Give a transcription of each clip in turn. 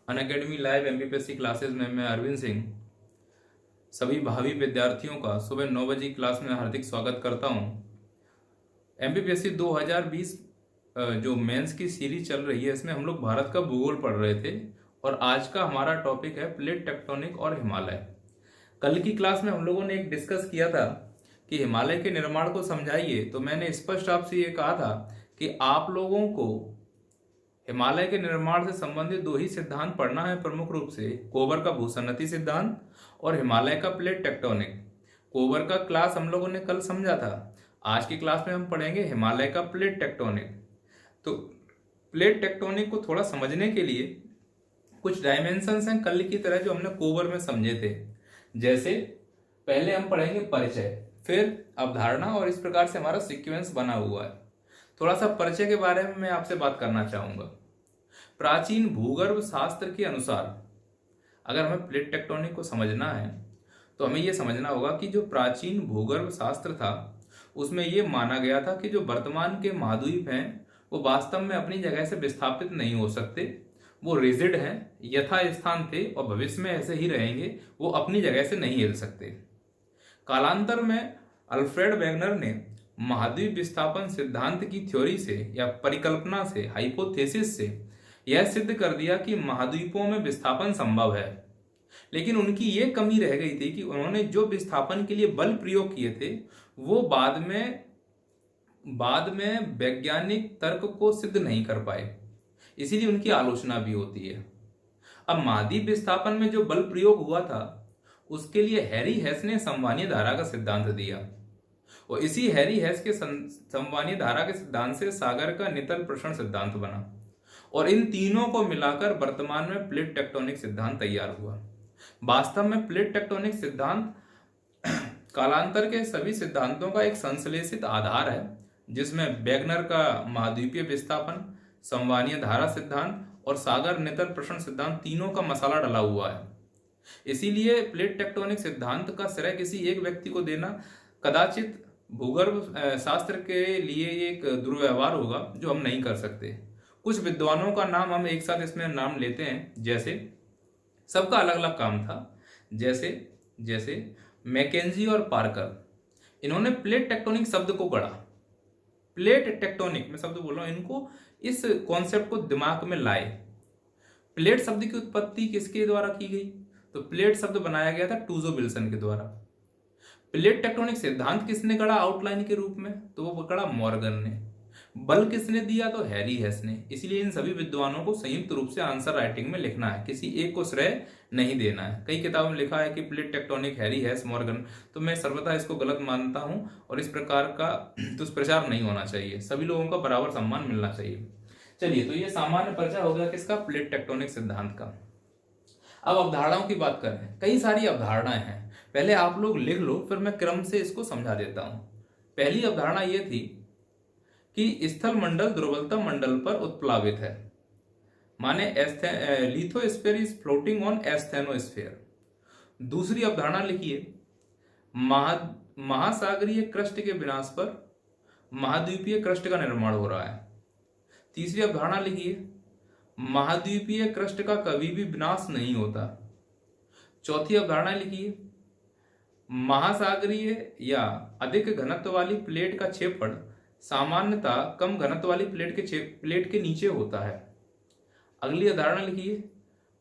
Unacademy live MPPSC classes में मैं अरविंद सिंह सभी भावी विद्यार्थियों का सुबह 9 बजे क्लास में हार्दिक स्वागत करता हूं। एमपीपीएससी 2020 जो मेंस की सीरीज चल रही है, इसमें हम लोग भारत का भूगोल पढ़ रहे थे और आज का हमारा टॉपिक है प्लेट टेक्टोनिक और हिमालय। कल की क्लास में हम लोगों ने एक डिस्कस किया था कि हिमालय के निर्माण को समझाइए, तो मैंने स्पष्ट आपसे ये कहा था कि आप लोगों को हिमालय के निर्माण से संबंधित दो ही सिद्धांत पढ़ना है प्रमुख रूप से, कोबर का भूसन्नति सिद्धांत और हिमालय का प्लेट टेक्टोनिक। कोबर का क्लास हम लोगों ने कल समझा था, आज की क्लास में हम पढ़ेंगे हिमालय का प्लेट टेक्टोनिक। तो प्लेट टेक्टोनिक को थोड़ा समझने के लिए कुछ डायमेंशंस हैं कल की तरह जो हमने कोबर में समझे थे। जैसे पहले हम पढ़ेंगे परिचय, फिर अवधारणा, और इस प्रकार से हमारा सीक्वेंस बना हुआ है। थोड़ा सा परिचय के बारे में मैं आपसे बात करना चाहूंगा। प्राचीन भूगर्भ शास्त्र के अनुसार अगर हमें प्लेट टेक्टोनिक को समझना है तो हमें यह समझना होगा कि जो प्राचीन भूगर्भ शास्त्र था उसमें यह माना गया था कि जो वर्तमान के महाद्वीप हैं वो वास्तव में अपनी जगह से विस्थापित नहीं हो सकते, वो रिजिड हैं, यथास्थान थे और भविष्य में ऐसे ही रहेंगे, वो अपनी जगह से नहीं हिल सकते। कालांतर में अल्फ्रेड वेगनर ने महाद्वीप विस्थापन सिद्धांत की थ्योरी से या परिकल्पना से, हाइपोथेसिस से यह सिद्ध कर दिया कि महाद्वीपों में विस्थापन संभव है। लेकिन उनकी यह कमी रह गई थी कि उन्होंने जो विस्थापन के लिए बल प्रयोग किए थे वो बाद में वैज्ञानिक तर्क को सिद्ध नहीं कर पाए, इसीलिए उनकी आलोचना भी होती है। अब महाद्वीप विस्थापन में जो बल प्रयोग हुआ था उसके लिए हैरी हेस ने संवहनीय धारा का सिद्धांत दिया और इसी हैरी हेस के संवहनीय धारा के सिद्धांत से सागर का नितल प्रसरण सिद्धांत बना और इन तीनों को मिलाकर वर्तमान में प्लेट टेक्टोनिक सिद्धांत तैयार हुआ। वास्तव में प्लेट टेक्टोनिक सिद्धांत कालांतर के सभी सिद्धांतों का एक संश्लेषित आधार है, जिसमें वेगनर का महाद्वीपीय विस्थापन, संवहनीय धारा सिद्धांत और सागर नितल प्रसरण सिद्धांत तीनों का मसाला डला हुआ है। इसीलिए प्लेट टेक्टोनिक सिद्धांत का श्रेय किसी एक व्यक्ति को देना कदाचित भूगर्भ शास्त्र के लिए एक दुर्व्यवहार होगा जो हम नहीं कर सकते। कुछ विद्वानों का नाम हम एक साथ इसमें नाम लेते हैं, जैसे सबका अलग अलग काम था, जैसे मैकेंजी और पार्कर। इन्होंने प्लेट टेक्टोनिक शब्द को गढ़ा। प्लेट टेक्टोनिक मैं शब्द बोल रहा हूं, इनको इस कॉन्सेप्ट को दिमाग में लाए। प्लेट शब्द की उत्पत्ति किसके द्वारा की गई? तो प्लेट शब्द बनाया गया था टूजो विल्सन के द्वारा। प्लेट टेक्टोनिक सिद्धांत किसने गढ़ा आउटलाइन के रूप में? तो वो गढ़ा मॉर्गन ने। बल किसने दिया? तो हैरी हेस ने। इसलिए इन सभी विद्वानों को संयुक्त रूप से आंसर राइटिंग में लिखना है, किसी एक को श्रेय नहीं देना है। कई किताबों में लिखा है कि प्लेट टेक्टोनिक हैरी हेस मॉर्गन, तो मैं सर्वथा इसको गलत मानता हूं और इस प्रकार का दुष्प्रचार नहीं होना चाहिए। सभी लोगों का बराबर सम्मान मिलना चाहिए। चलिए, तो ये सामान्य परिचय हो गया किसका? प्लेट टेक्टोनिक सिद्धांत का। अब अवधारणाओं की बात करें। कई सारी अवधारणाएं हैं, पहले आप लोग लिख लो, फिर मैं क्रम से इसको समझा देता हूं। पहली अवधारणा यह थी कि स्थल मंडल दुर्बलता मंडल पर उत्प्लावित है, माने lithosphere is floating on asthenosphere. दूसरी अवधारणा लिखिए, महासागरीय क्रस्ट के विनाश पर महाद्वीपीय क्रस्ट का निर्माण हो रहा है। तीसरी अवधारणा लिखिए, महाद्वीपीय क्रस्ट का कभी भी विनाश नहीं होता। चौथी अवधारणा लिखिए, महासागरीय या अधिक घनत्व वाली प्लेट का क्षेत्रफल सामान्यतः कम घनत्व वाली प्लेट के नीचे होता है। अगली अवधारणा लिखिए,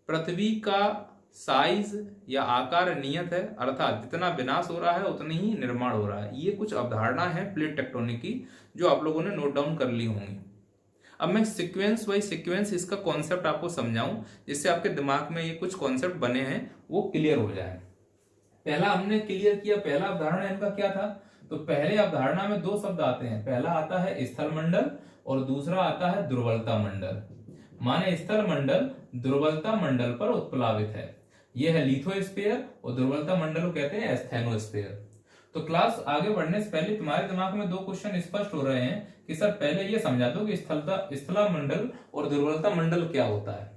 पृथ्वी का साइज या आकार नियत है, अर्थात जितना विनाश हो रहा है उतना ही निर्माण हो रहा है। ये कुछ अवधारणा है प्लेट टेक्टोनिक की जो आप लोगों ने नोट डाउन कर ली होंगी। अब मैं सीक्वेंस बाय सीक्वेंस इसका कॉन्सेप्ट आपको समझाऊं, जिससे आपके दिमाग में ये कुछ कॉन्सेप्ट बने हैं वो क्लियर हो जाए। पहला हमने क्लियर किया, पहला अवधारणा इनका क्या था? तो पहले अवधारणा में दो शब्द आते हैं, पहला आता है स्थल मंडल और दूसरा आता है दुर्बलता मंडल। माने स्थल मंडल दुर्बलता मंडल पर उत्प्लावित है, यह है लिथोस्फीयर और दुर्बलता मंडल को कहते हैं एस्थेनोस्फीयर। तो क्लास आगे बढ़ने से पहले तुम्हारे दिमाग में दो क्वेश्चन स्पष्ट हो रहे हैं कि सर पहले ये समझा दो कि स्थला मंडल और दुर्बलता मंडल क्या होता है।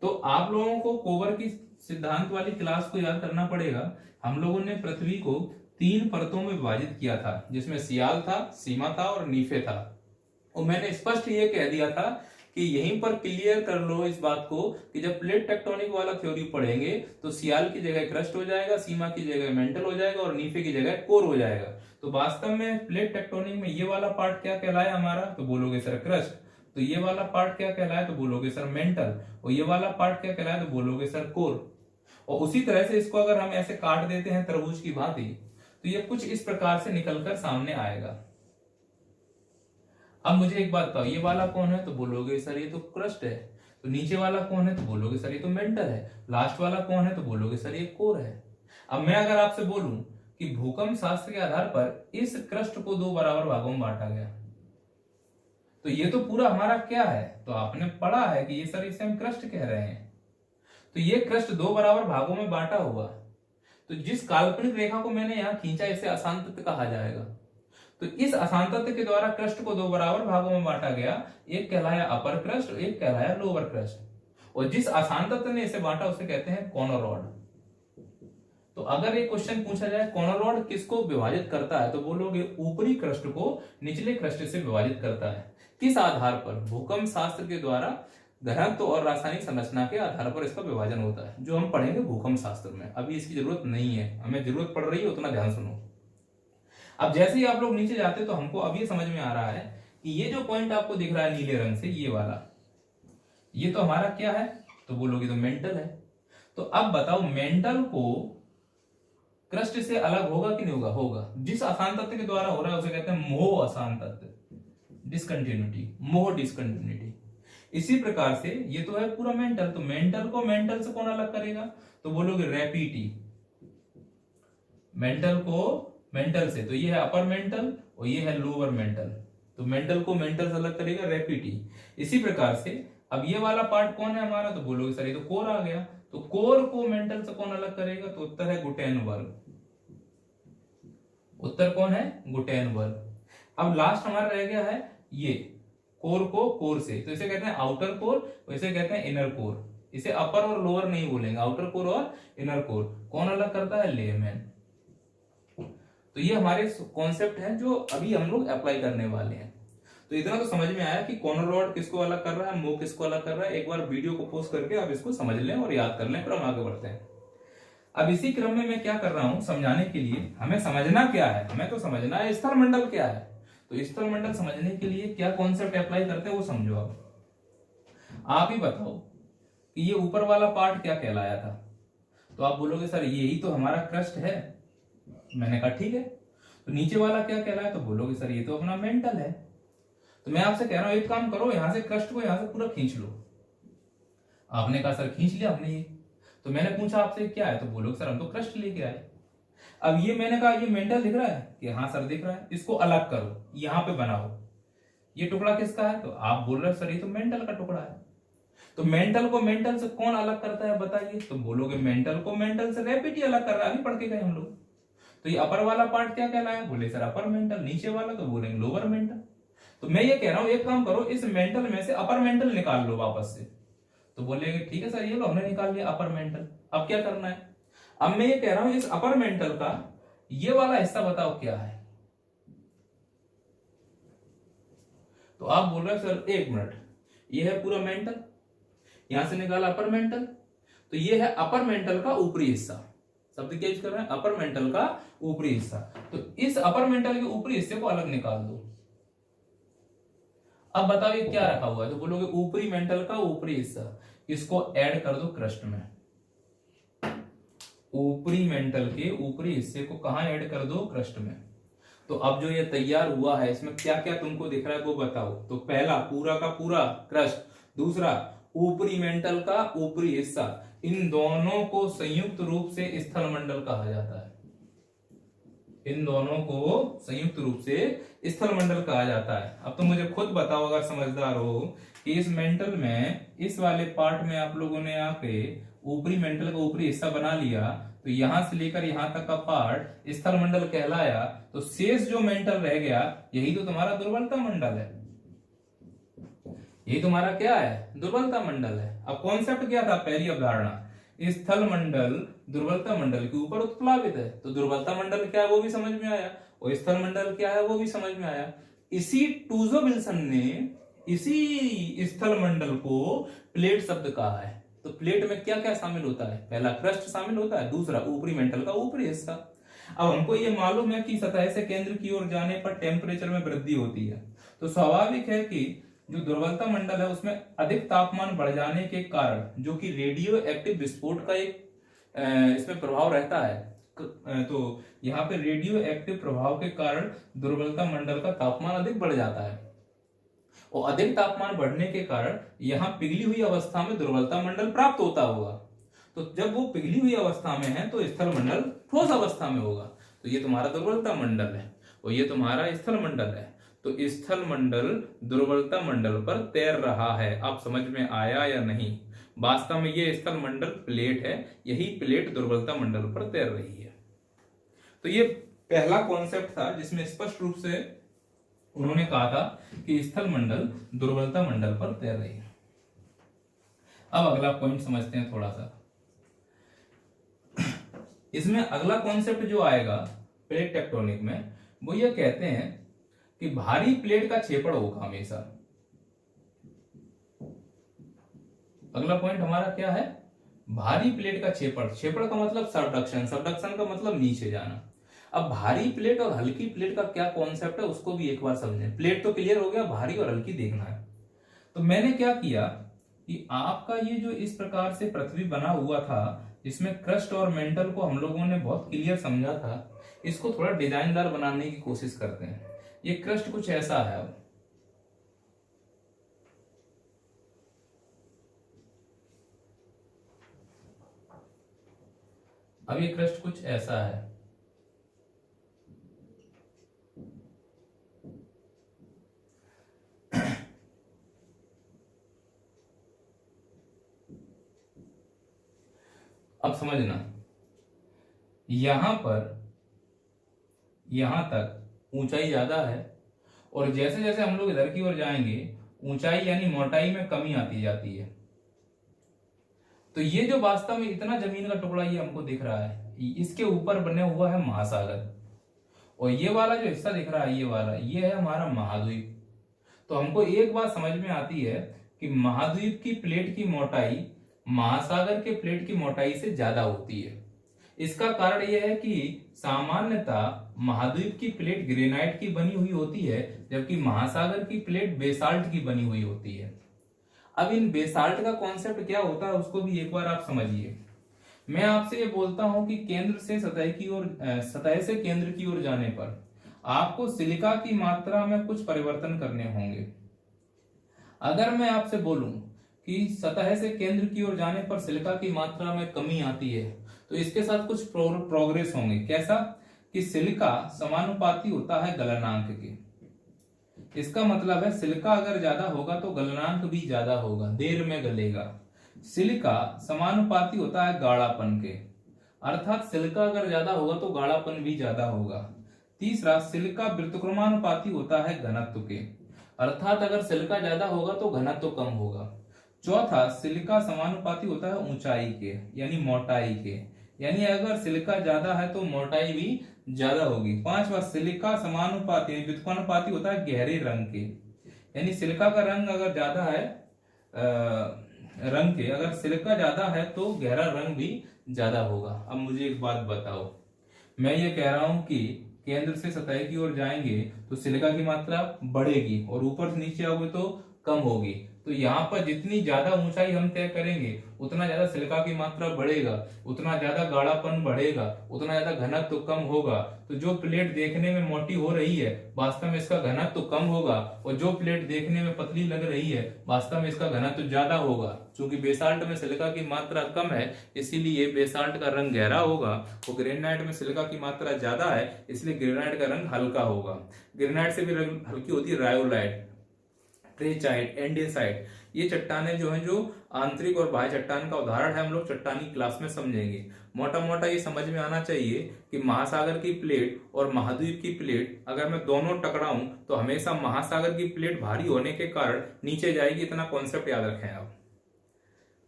तो आप लोगों को कोबर की सिद्धांत वाली क्लास को याद करना पड़ेगा। हम लोगों ने पृथ्वी को 3 परतों में विभाजित किया था, जिसमें सियाल था, सीमा था और नीफे था। और मैंने स्पष्ट ये कह दिया था कि यहीं पर क्लियर कर लो इस बात को कि जब प्लेट टेक्टोनिक वाला थ्योरी पढ़ेंगे तो सियाल की जगह क्रस्ट हो जाएगा, सीमा की जगह मेंटल हो जाएगा और नीफे की जगह कोर हो जाएगा। तो वास्तव में प्लेट टेक्टोनिक में ये वाला पार्ट क्या कहलाया हमारा, तो बोलोगे सर क्रस्ट। तो ये वाला पार्ट क्या कहलाया, तो बोलोगे सर मेंटल। और ये वाला पार्ट क्या कहलाया, तो बोलोगे सर कोर। और उसी तरह से इसको अगर हम ऐसे काट देते हैं तरबूज की भांति, तो ये कुछ इस प्रकार से निकलकर सामने आएगा। अब मुझे एक बात बताओ, ये वाला कौन है, तो बोलोगे सर ये तो क्रस्ट है। तो नीचे वाला कौन है, तो बोलोगे सर ये तो मेंटल है। लास्ट वाला कौन है, तो बोलोगे सर ये कोर है। अब मैं अगर आपसे बोलूं कि भूकंप शास्त्र के आधार पर इस क्रस्ट को 2 बराबर भागों में बांटा गया, तो ये तो पूरा हमारा क्या है, तो आपने पढ़ा है कि ये सर इसे हम क्रस्ट कह रहे हैं। तो ये क्रस्ट 2 बराबर भागों में बांटा हुआ, तो जिस काल्पनिक रेखा को मैंने यहां खींचा इसे अशांतत्व कहा जाएगा। तो इस अशांतत्व के द्वारा क्रस्ट को 2 बराबर भागों में बांटा गया, एक कहलाया अपर क्रस्ट और एक कहलाया लोअर क्रस्ट। और जिस अशांतत्व ने इसे बांटा उसे कहते हैं कॉनोरॉड। तो अगर एक क्वेश्चन पूछा जाए कॉनोरॉड किसको विभाजित करता है, तो बोलोगे ऊपरी क्रस्ट को निचले क्रस्ट से विभाजित करता है। किस आधार पर, भूकंप शास्त्र के द्वारा घनत्व और रासायनिक संरचना के आधार पर इसका विभाजन होता है, जो हम पढ़ेंगे भूकंप शास्त्र में। अभी इसकी जरूरत नहीं है, हमें जरूरत पड़ रही है उतना ध्यान सुनो। अब जैसे ही आप लोग नीचे जाते तो हमको अब ये समझ में आ रहा है कि ये जो पॉइंट आपको दिख रहा है नीले रंग से, ये वाला, ये तो हमारा क्या है, तो बोलोगे तो मेंटल है। तो अब बताओ मेंटल को क्रस्ट से अलग होगा कि नहीं होगा, होगा। जिस अशांतत्व के द्वारा हो रहा है उसे कहते हैं मोह अशांतत्व, डिसकंटिन्यूटी, मोह डिसकंटिन्यूटी। इसी प्रकार से ये तो है पूरा मेंटल, तो मेंटल को मेंटल से कौन अलग करेगा, तो बोलोगे रैपिटी। मेंटल को मेंटल से, तो ये है अपर मेंटल और ये है लोअर मेंटल, तो मेंटल को मेंटल से अलग करेगा रैपिटी। इसी प्रकार से अब ये वाला पार्ट कौन है हमारा, तो बोलोगे सर ये तो कोर आ गया। तो कोर को मेंटल से कौन अलग करेगा, तो उत्तर है गुटेनबर्ग। उत्तर कौन है, गुटेनबर्ग। अब लास्ट हमारा रह गया है ये कोर को कोर से, तो इसे कहते हैं आउटर कोर, इसे कहते हैं इनर कोर। इसे अपर और लोअर नहीं बोलेंगे, आउटर कोर और इनर कोर। कौन अलग करता है, लेमैन। तो ये हमारे कॉन्सेप्ट हैं जो अभी हम लोग अप्लाई करने वाले हैं। तो इतना तो समझ में आया कि कॉनोरॉड किसको अलग कर रहा है, मोह किसको अलग कर रहा है। एक बार वीडियो को पॉज करके आप इसको समझ लें और याद कर लें, फिर हम आगे बढ़ते हैं। अब इसी क्रम में मैं क्या कर रहा हूं समझाने के लिए, हमें समझना क्या है, हमें तो समझना है स्थल मंडल क्या है। तो स्थल मंडल समझने के लिए क्या कॉन्सेप्ट अप्लाई करते हैं वो समझो। आप ही बताओ कि ये ऊपर वाला पार्ट क्या कहलाया था, तो आप बोलोगे सर यही तो हमारा क्रस्ट है। मैंने कहा ठीक है। तो नीचे वाला क्या कहलाया, तो बोलोगे सर ये तो अपना मेंटल है। तो मैं आपसे कह रहा हूं एक काम करो, यहां से क्रस्ट को यहां से पूरा खींच लो। आपने कहा सर खींच लिया हमने ये। तो मैंने पूछा आपसे क्या है, तो बोलोगे सर हम तो क्रस्ट लेके आए। अब ये मैंने कहा ये मेंटल दिख रहा है कि हाँ सर दिख रहा है, इसको अलग करो, यहां पे बनाओ। ये टुकड़ा किसका है, तो आप बोल रहे हो सर ये तो मेंटल का टुकड़ा है। तो मेंटल को मेंटल से कौन अलग करता है बताइए, तो बोलोगे मेंटल को मेंटल से रैपिटी अलग कर रहा है, अभी पढ़ के गए हम लोग। तो ये अपर वाला पार्ट क्या कहलाया, बोले सर अपर मेंटल। नीचे वाला तो बोलेंगे लोअर मेंटल। तो मैं ये कह रहा हूं एक काम करो, इस मेंटल में से अपर मेंटल निकाल लो वापस से। तो बोलेंगे ठीक है सर ये लो हमने निकाल लिया अपर मेंटल, अब क्या करना है। अब मैं ये कह रहा हूं इस अपर मेंटल का ये वाला हिस्सा बताओ क्या है। तो आप बोल रहे हो सर एक मिनट, ये है पूरा मेंटल, यहां से निकाला अपर मेंटल, तो ये है अपर मेंटल का ऊपरी हिस्सा। शब्द क्या यूज कर रहे हैं, अपर मेंटल का ऊपरी हिस्सा। तो इस अपर मेंटल के ऊपरी हिस्से को अलग निकाल दो। अब बताओ ये क्या रखा हुआ है, तो बोलोगे ऊपरी मेंटल का ऊपरी हिस्सा, इसको ऐड कर दो क्रस्ट में। ऊपरी मेंटल के ऊपरी हिस्से को कहां ऐड कर दो, क्रस्ट में। तो अब जो ये तैयार हुआ है इसमें क्या क्या तुमको दिख रहा है वो बताओ। तो पहला पूरा का पूरा क्रस्ट, दूसरा ऊपरी मेंटल का ऊपरी हिस्सा, इन दोनों को संयुक्त रूप से स्थल मंडल कहा जाता है। इन दोनों को संयुक्त रूप से स्थल मंडल कहा जाता है। अब तो मुझे खुद बताओ अगर समझदार हो कि इस मेंटल में इस वाले पार्ट में आप लोगों ने आके ऊपरी मेंटल का ऊपरी हिस्सा बना लिया, तो यहां से लेकर यहां तक का पार्ट स्थल मंडल कहलाया। तो शेष जो मेंटल रह गया यही तो तुम्हारा दुर्बलता मंडल है। यही तुम्हारा क्या है, दुर्बलता मंडल है। अब कॉन्सेप्ट क्या था, पहली अवधारणा स्थल मंडल दुर्बलता मंडल के ऊपर उत्प्लावित है। तो दुर्बलता मंडल क्या है वो भी समझ में आया, और स्थल मंडल क्या है वो भी समझ में आया। इसी टूजो विल्सन ने इसी स्थल मंडल को प्लेट शब्द कहा है। तो प्लेट में क्या क्या शामिल होता है? पहला क्रस्ट शामिल होता है, दूसरा ऊपरी मेंटल का ऊपरी हिस्सा। अब हमको ये मालूम है कि सतह से केंद्र की ओर जाने पर टेम्परेचर में वृद्धि होती है, तो स्वाभाविक है कि जो दुर्बलता मंडल है उसमें अधिक तापमान बढ़ जाने के कारण, जो कि रेडियो एक्टिव विस्फोट का एक इसमें प्रभाव रहता है, तो यहाँ पे रेडियो एक्टिव प्रभाव के कारण दुर्बलता मंडल का तापमान अधिक बढ़ जाता है, और अधिक तापमान बढ़ने के कारण यहाँ पिघली हुई अवस्था में दुर्बलता मंडल प्राप्त होता होगा। तो जब वो पिघली हुई अवस्था में है तो स्थल मंडल ठोस अवस्था में होगा। तो ये तुम्हारा दुर्बलता मंडल है और ये तुम्हारा स्थल मंडल है। तो स्थल मंडल दुर्बलता मंडल पर तैर रहा है। आप समझ में आया या नहीं? वास्तव में ये स्थल मंडल प्लेट है, यही प्लेट दुर्बलता मंडल पर तैर रही है। तो ये पहला कॉन्सेप्ट था जिसमें स्पष्ट रूप से उन्होंने कहा था कि स्थल मंडल दुर्बलता मंडल पर तैर रही है। अब अगला पॉइंट समझते हैं थोड़ा सा। इसमें अगला कॉन्सेप्ट जो आएगा प्लेट टेक्टोनिक में, वो ये कहते हैं कि भारी प्लेट का क्षेपण होगा हमेशा। अगला पॉइंट हमारा क्या है? भारी प्लेट का क्षेपण। क्षेपण का मतलब सबडक्शन, सबडक्शन का मतलब नीचे जाना। अब भारी प्लेट और हल्की प्लेट का क्या कॉन्सेप्ट है उसको भी एक बार समझें। प्लेट तो क्लियर हो गया, भारी और हल्की देखना है। तो मैंने क्या किया कि आपका ये जो इस प्रकार से पृथ्वी बना हुआ था, इसमें क्रस्ट और मेंटल को हम लोगों ने बहुत क्लियर समझा था, इसको थोड़ा डिजाइनदार बनाने की कोशिश करते हैं। ये क्रस्ट कुछ ऐसा है। अब ये क्रस्ट कुछ ऐसा है। अब समझना, यहां तक ऊंचाई ज्यादा है और जैसे जैसे हम लोग इधर की ओर जाएंगे ऊंचाई यानी मोटाई में कमी आती जाती है। तो ये जो वास्तव में इतना जमीन का टुकड़ा ये हमको दिख रहा है, इसके ऊपर बने हुआ है महासागर, और ये वाला जो हिस्सा दिख रहा है ये है हमारा महाद्वीप। तो हमको एक बात समझ में आती है कि महाद्वीप की प्लेट की मोटाई महासागर के प्लेट की मोटाई से ज्यादा होती है। इसका कारण यह है कि सामान्यतः महाद्वीप की प्लेट ग्रेनाइट की बनी हुई होती है, जबकि महासागर की प्लेट बेसाल्ट की बनी हुई होती है। अब इन बेसाल्ट का कॉन्सेप्ट क्या होता है उसको भी एक बार आप समझिए। मैं आपसे ये बोलता हूं कि केंद्र से सतह से केंद्र की ओर जाने पर आपको सिलिका की मात्रा में कुछ परिवर्तन करने होंगे। अगर मैं आपसे बोलूं कि सतह से केंद्र की ओर जाने पर सिलिका की मात्रा में कमी आती है, तो इसके साथ कुछ प्रोग्रेस होंगे। कैसा? कि सिलिका समानुपाती होता है गलनांक के। इसका मतलब है सिलिका अगर ज्यादा होगा तो गलनांक भी ज्यादा होगा, देर में गलेगा। सिलिका समानुपाती होता है गाढ़ापन के, अर्थात सिलिका अगर ज्यादा होगा तो गाढ़ापन भी ज्यादा होगा। तीसरा, सिलिका व्युत्क्रमानुपाती होता है घनत्व के, अर्थात अगर सिलिका ज्यादा होगा तो घनत्व कम होगा। चौथा, सिलिका समानुपाती होता है ऊंचाई के यानी मोटाई के, यानी अगर सिलिका ज्यादा है तो मोटाई भी ज्यादा होगी। पांचवा, सिलिका समानुपाती व्युत्क्रमानुपाती होता है गहरे रंग के, यानी सिलिका का रंग अगर ज्यादा है रंग के, अगर सिलिका ज्यादा है तो गहरा रंग भी ज्यादा होगा। अब मुझे एक बात बताओ, मैं ये कह रहा हूं कि केंद्र से सतह की ओर जाएंगे तो सिलिका की मात्रा बढ़ेगी और ऊपर से नीचे आओगे तो कम होगी। तो यहाँ पर जितनी ज्यादा ऊंचाई हम तय करेंगे उतना ज्यादा सिलिका की मात्रा बढ़ेगा, उतना ज्यादा गाढ़ापन बढ़ेगा, उतना ज्यादा घनत्व कम होगा। तो जो प्लेट देखने में मोटी हो रही है वास्तव में इसका घनत्व कम होगा, और जो प्लेट देखने में पतली लग रही है वास्तव में इसका घनत्व ज्यादा होगा। क्योंकि बेसाल्ट में सिलिका की मात्रा कम है इसीलिए बेसाल्ट का रंग गहरा होगा, और ग्रेनाइट में सिलिका की मात्रा ज्यादा है इसलिए ग्रेनाइट का रंग हल्का होगा। ग्रेनाइट से भी हल्की होती है रायोलाइट, ट्रेचाइट, एंडेसाइट। ये चट्टानें जो हैं जो आंतरिक और बाह्य चट्टान का उदाहरण है, हम लोग चट्टानी क्लास में समझेंगे। मोटा मोटा ये समझ में आना चाहिए कि महासागर की प्लेट और महाद्वीप की प्लेट अगर मैं दोनों टकराऊं तो हमेशा महासागर की प्लेट भारी होने के कारण नीचे जाएगी, इतना कॉन्सेप्ट याद रखें आप।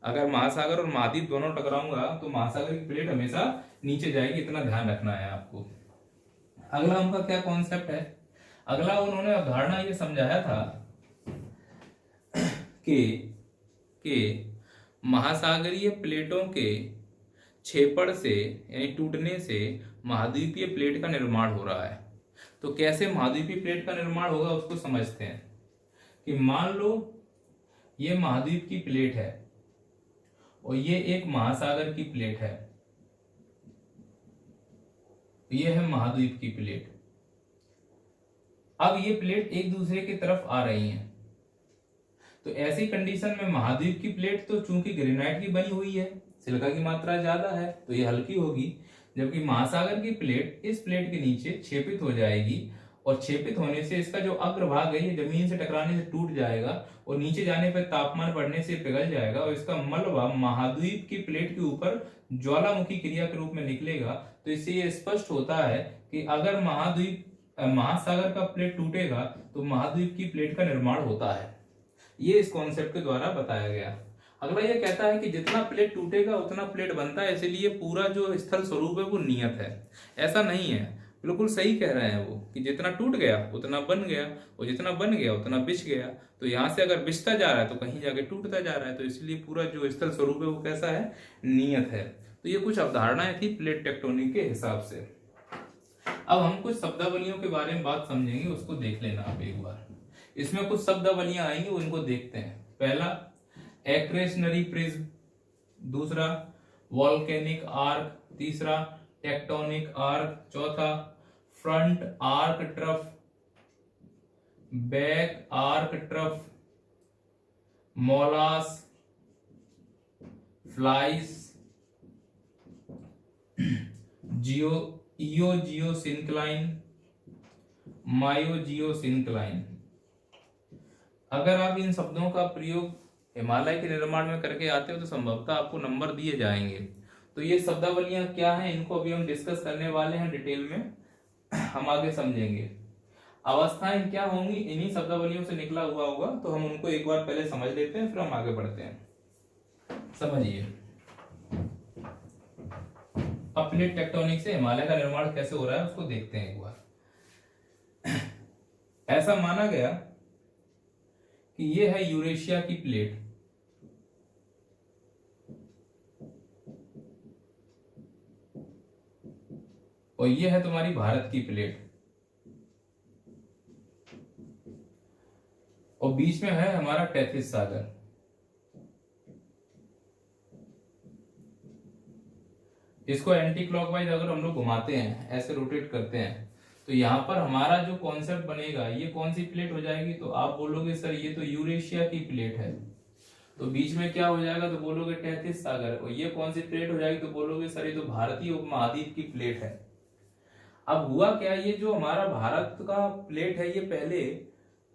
अगर महासागर और महाद्वीप दोनों टकराऊंगा तो महासागर की प्लेट हमेशा नीचे जाएगी, इतना ध्यान रखना है आपको। अगला उनका क्या कॉन्सेप्ट है? अगला उन्होंने अवधारणा ये समझाया था के महासागरीय प्लेटों के छेपड़ से यानी टूटने से महाद्वीपीय प्लेट का निर्माण हो रहा है। तो कैसे महाद्वीपीय प्लेट का निर्माण होगा उसको समझते हैं। कि मान लो ये महाद्वीप की प्लेट है और ये एक महासागर की प्लेट है, ये है महाद्वीप की प्लेट। अब ये प्लेट एक दूसरे की तरफ आ रही हैं, तो ऐसी कंडीशन में महाद्वीप की प्लेट तो चूंकि ग्रेनाइट की बनी हुई है, सिलिका की मात्रा ज्यादा है तो ये हल्की होगी, जबकि महासागर की प्लेट इस प्लेट के नीचे छेपित हो जाएगी और छेपित होने से इसका जो अग्रभाग है ये जमीन से टकराने से टूट जाएगा और नीचे जाने पर तापमान बढ़ने से पिघल जाएगा और इसका मलबा महाद्वीप की प्लेट के ऊपर ज्वालामुखी क्रिया के रूप में निकलेगा। तो इससे ये स्पष्ट होता है कि अगर महासागर का प्लेट टूटेगा तो महाद्वीप की प्लेट का निर्माण होता है। ये इस कॉन्सेप्ट के द्वारा बताया गया। अगला ये कहता है कि जितना प्लेट टूटेगा उतना प्लेट बनता है, इसलिए पूरा जो स्थल स्वरूप है वो नियत है। ऐसा नहीं है, बिल्कुल सही कह रहे हैं वो कि जितना टूट गया उतना बन गया और जितना बन गया उतना बिछ गया। तो यहाँ से अगर बिछता जा रहा है तो कहीं जाके टूटता जा रहा है, तो इसलिए पूरा जो स्थल स्वरूप है वो कैसा है, नियत है। तो ये कुछ अवधारणाएं थी प्लेट टेक्टोनिक के हिसाब से। अब हम कुछ शब्दावलियों के बारे में बात समझेंगे, उसको देख लेना आप एक बार। इसमें कुछ शब्दावलियां आएंगी, उनको देखते हैं। पहला एक्रेशनरी प्रिज्म, दूसरा वॉल्केनिक आर्क, तीसरा टेक्टोनिक आर्क, चौथा front arc trough, back arc trough, molasse, flysch, geosyncline, miogeosyncline. अगर आप इन शब्दों का प्रयोग हिमालय के निर्माण में करके आते हो तो संभवतः आपको नंबर दिए जाएंगे। तो ये शब्दावलियां क्या हैं, इनको अभी हम डिस्कस करने वाले हैं डिटेल में, हम आगे समझेंगे। अवस्थाएं क्या होंगी इन्हीं शब्दावलियों से निकला हुआ होगा, तो हम उनको एक बार पहले समझ लेते हैं, फिर हम आगे बढ़ते हैं। समझिए, अब प्लेट टेक्टोनिक से हिमालय का निर्माण कैसे हो रहा है उसको देखते हैं एक बार। ऐसा माना गया कि यह है यूरेशिया की प्लेट, और यह है तुम्हारी भारत की प्लेट, और बीच में है हमारा टेथिस सागर। इसको एंटी क्लॉकवाइज अगर हम लोग घुमाते हैं, ऐसे रोटेट करते हैं, तो यहां पर हमारा जो कॉन्सेप्ट बनेगा, ये कौन सी प्लेट हो जाएगी, तो आप बोलोगे सर ये तो यूरेशिया की प्लेट है। तो बीच में क्या हो जाएगा, तो बोलोगे टेथिस सागर। और ये कौन सी प्लेट हो जाएगी, तो बोलोगे सर ये तो भारतीय उपमहाद्वीप की प्लेट है। अब हुआ क्या, ये जो हमारा भारत का प्लेट है ये पहले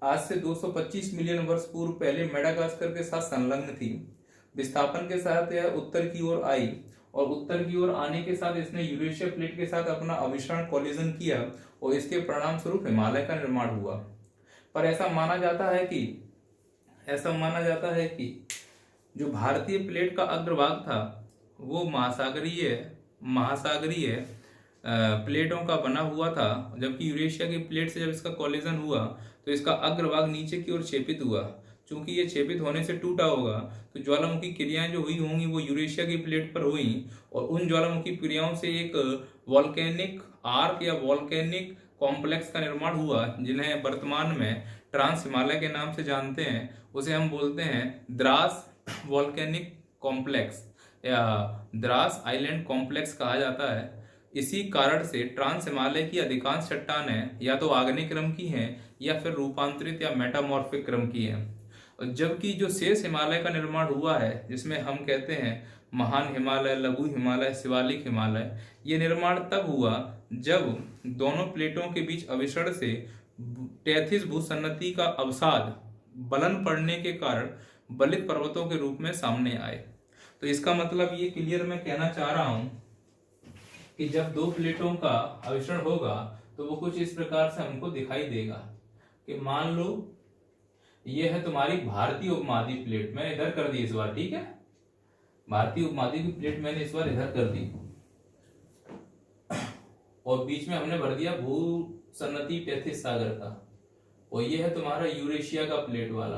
आज से 225 मिलियन वर्ष पूर्व पहले मेडागास्कर के साथ संलग्न थी। विस्थापन के साथ यह उत्तर की ओर आई और उत्तर की ओर आने के साथ इसने यूरेशिया प्लेट के साथ अपना अभिसरण कोलिजन किया और इसके परिणाम स्वरूप हिमालय का निर्माण हुआ। पर ऐसा माना जाता है कि जो भारतीय प्लेट का अग्रभाग था वो महासागरीय प्लेटों का बना हुआ था, जबकि यूरेशिया की प्लेट से जब इसका कोलिजन हुआ तो इसका अग्रभाग नीचे की ओर छेपित हुआ। चूंकि ये छेपित होने से टूटा होगा तो ज्वालामुखी क्रियाएं जो हुई होंगी वो यूरेशिया की प्लेट पर हुई और उन ज्वालामुखी क्रियाओं से एक वॉल्केनिक आर्क या वॉल्केनिक कॉम्प्लेक्स का निर्माण हुआ, जिन्हें वर्तमान में ट्रांस हिमालय के नाम से जानते हैं। उसे हम बोलते हैं द्रास वॉल्केनिक कॉम्प्लेक्स या द्रास आइलैंड कॉम्प्लेक्स कहा जाता है। इसी कारण से ट्रांस हिमालय की अधिकांश चट्टानें या तो आग्नेय क्रम की हैं या फिर रूपांतरित या मेटामॉर्फिक क्रम की हैं, जबकि जो शेष हिमालय का निर्माण हुआ है जिसमें हम कहते हैं महान हिमालय, लघु हिमालय, शिवालिक हिमालय, ये निर्माण तब हुआ जब दोनों प्लेटों के बीच अभिसरण से टेथिस भूसन्नति का अवसाद बलन पड़ने के कारण बलित पर्वतों के रूप में सामने आए। तो इसका मतलब ये क्लियर मैं कहना चाह रहा हूं कि जब दो प्लेटों का अभिसरण होगा तो वो कुछ इस प्रकार से हमको दिखाई देगा कि मान लो ये है तुम्हारी भारतीय उपमहाद्वीप प्लेट, मैंने इधर कर दी इस बार, ठीक है, भारतीय उपमहाद्वीप की प्लेट मैंने इस बार इधर कर दी और बीच में हमने भर दिया भूसन्नति टेथिस सागर का, और ये है तुम्हारा यूरेशिया का प्लेट वाला।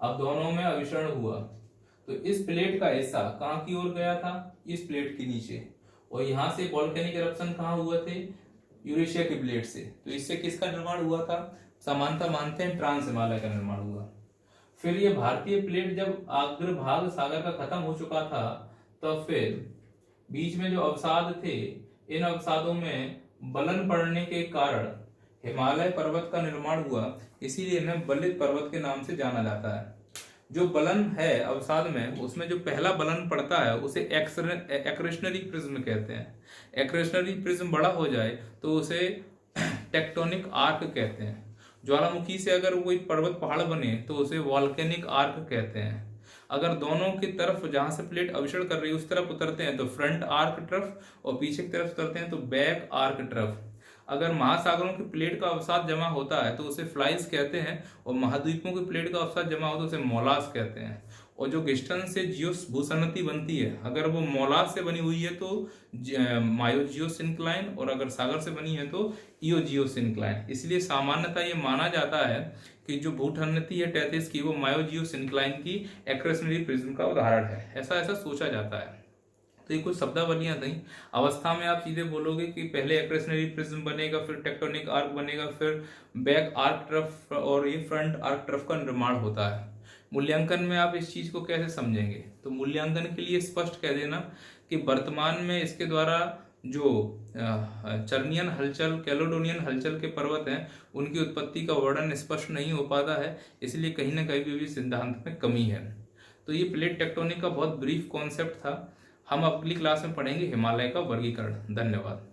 अब दोनों में अभिसरण हुआ तो इस प्लेट का हिस्सा कहाँ की ओर गया था, इस प्लेट के नीचे, और यहां से वोल्केनिक इरप्शन कहाँ हुए थे, यूरेशिया की प्लेट से। तो इससे किसका निर्माण हुआ था, समानता मानते हैं ट्रांस हिमालय का निर्माण हुआ। फिर ये भारतीय प्लेट जब अग्रभाग सागर का खत्म हो चुका था, तब फिर बीच में जो अवसाद थे, इन अवसादों में बलन पड़ने के कारण हिमालय पर्वत का निर्माण हुआ, इसीलिए इन्हें बलित पर्वत के नाम से जाना जाता है। जो बलन है अवसाद में, उसमें जो पहला बलन पड़ता है उसे एक्रेशनरी प्रिज्म कहते हैं। एक्रेशनरी प्रिज्म बड़ा हो जाए तो उसे टेक्टोनिक आर्क कहते हैं। ज्वालामुखी से अगर कोई पर्वत पहाड़ बने तो उसे वॉल्केनिक आर्क कहते हैं। अगर दोनों की तरफ जहां से प्लेट अभिसरण कर रही है उस तरफ उतरते हैं तो फ्रंट आर्क ट्रफ, और पीछे की तरफ उतरते हैं तो बैक आर्क ट्रफ। अगर महासागरों की प्लेट का अवसाद जमा होता है तो उसे फ्लाइज कहते हैं, और महाद्वीपों की प्लेट का अवसाद जमा हो तो उसे मोलास कहते हैं। और जो गिस्टन से जियोस भूसन्नति बनती है, अगर वो मोलास से बनी हुई है तो मायोजियोसिंक्लाइन, और अगर सागर से बनी है तो इयोजियोसिंक्लाइन। इसलिए सामान्यतः ये माना जाता है कि जो भूठन्नति है टैथिस की, वो मायोजियोसिंक्लाइन की एक्रेशनरी प्रिज्म का उदाहरण है, ऐसा ऐसा सोचा जाता है। तो ये कुछ शब्दावलियां थी। अवस्था में आप सीधे बोलोगे कि पहले एक्रेशनरी प्रिज्म बनेगा, फिर टेक्टोनिक आर्क बनेगा, फिर बैक आर्क ट्रफ और ये फ्रंट आर्क ट्रफ का निर्माण होता है। मूल्यांकन में आप इस चीज को कैसे समझेंगे, तो मूल्यांकन के लिए स्पष्ट कह देना कि वर्तमान में इसके द्वारा जो चर्नियन हलचल, कैलोडोनियन हलचल के पर्वत हैं, उनकी उत्पत्ति का वर्णन स्पष्ट नहीं हो पाता है, इसलिए कहीं ना कहीं भी सिद्धांत में कमी है। तो ये प्लेट टेक्टोनिक का बहुत ब्रीफ कॉन्सेप्ट था। हम अगली क्लास में पढ़ेंगे हिमालय का वर्गीकरण। धन्यवाद।